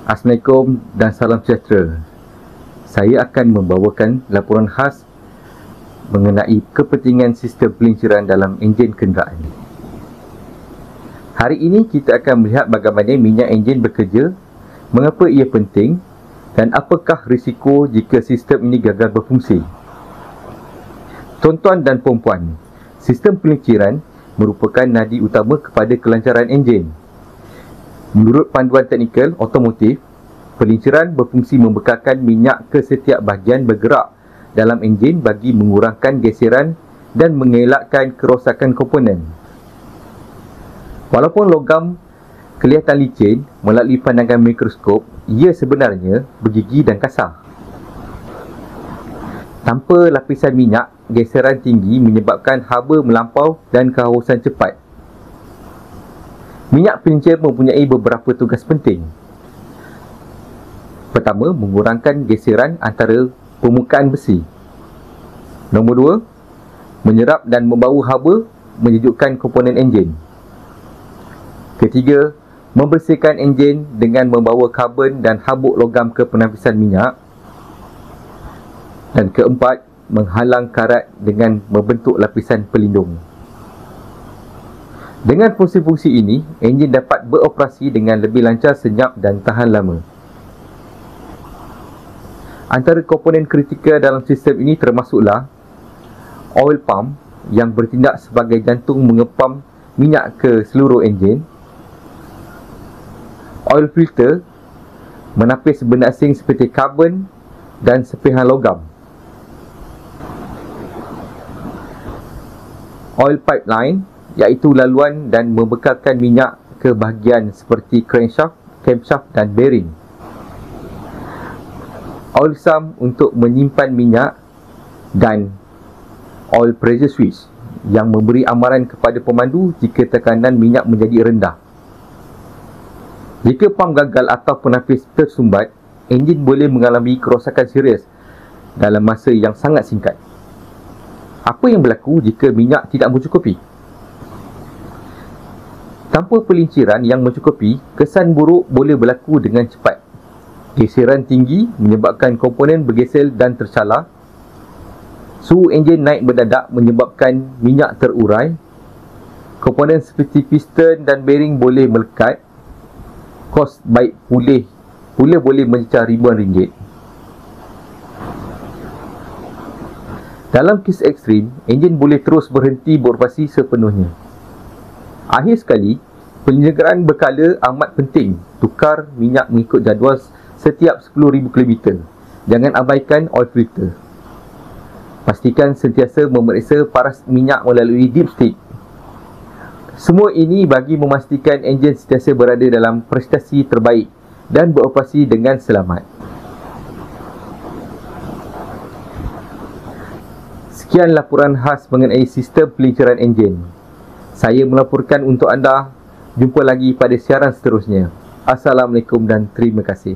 Assalamualaikum dan salam sejahtera. Saya akan membawakan laporan khas mengenai kepentingan sistem pelinceran dalam enjin kenderaan. Hari ini kita akan melihat bagaimana minyak enjin bekerja, mengapa ia penting dan apakah risiko jika sistem ini gagal berfungsi. Tuan-tuan dan puan-puan, sistem pelinceran merupakan nadi utama kepada kelancaran enjin. Menurut panduan teknikal otomotif, pelinceran berfungsi membekalkan minyak ke setiap bahagian bergerak dalam enjin bagi mengurangkan geseran dan mengelakkan kerosakan komponen. Walaupun logam kelihatan licin melalui pandangan mikroskop, ia sebenarnya bergigi dan kasar. Tanpa lapisan minyak, geseran tinggi menyebabkan haba melampau dan kehausan cepat. Minyak pelincer mempunyai beberapa tugas penting. Pertama, mengurangkan geseran antara permukaan besi. Nombor dua, menyerap dan membau haba, menyejukkan komponen enjin. Ketiga, membersihkan enjin dengan membawa karbon dan habuk logam ke penapisan minyak. Dan keempat, menghalang karat dengan membentuk lapisan pelindung. Dengan fungsi-fungsi ini, enjin dapat beroperasi dengan lebih lancar, senyap dan tahan lama. Antara komponen kritikal dalam sistem ini termasuklah oil pump yang bertindak sebagai jantung mengepam minyak ke seluruh enjin, oil filter menapis benda asing seperti karbon dan sepihan logam, oil pipeline iaitu laluan dan membekalkan minyak ke bahagian seperti crankshaft, camshaft dan bearing, oil sump untuk menyimpan minyak, dan oil pressure switch yang memberi amaran kepada pemandu jika tekanan minyak menjadi rendah. Jika pam gagal atau penapis tersumbat, enjin boleh mengalami kerosakan serius dalam masa yang sangat singkat. Apa yang berlaku jika minyak tidak mencukupi? Tanpa pelinceran yang mencukupi, kesan buruk boleh berlaku dengan cepat. Geseran tinggi menyebabkan komponen bergesel dan tercalar. Suhu enjin naik mendadak menyebabkan minyak terurai. Komponen seperti piston dan bearing boleh melekat. Kos baik pulih boleh mencecah ribuan ringgit. Dalam kes ekstrim, enjin boleh terus berhenti beroperasi sepenuhnya. Akhir sekali, penyelenggaraan berkala amat penting. Tukar minyak mengikut jadual setiap 10,000 km. Jangan abaikan oil filter. Pastikan sentiasa memeriksa paras minyak melalui dipstick. Semua ini bagi memastikan enjin sentiasa berada dalam prestasi terbaik dan beroperasi dengan selamat. Sekian laporan khas mengenai sistem pelinceran enjin. Saya melaporkan untuk anda. Jumpa lagi pada siaran seterusnya. Assalamualaikum dan terima kasih.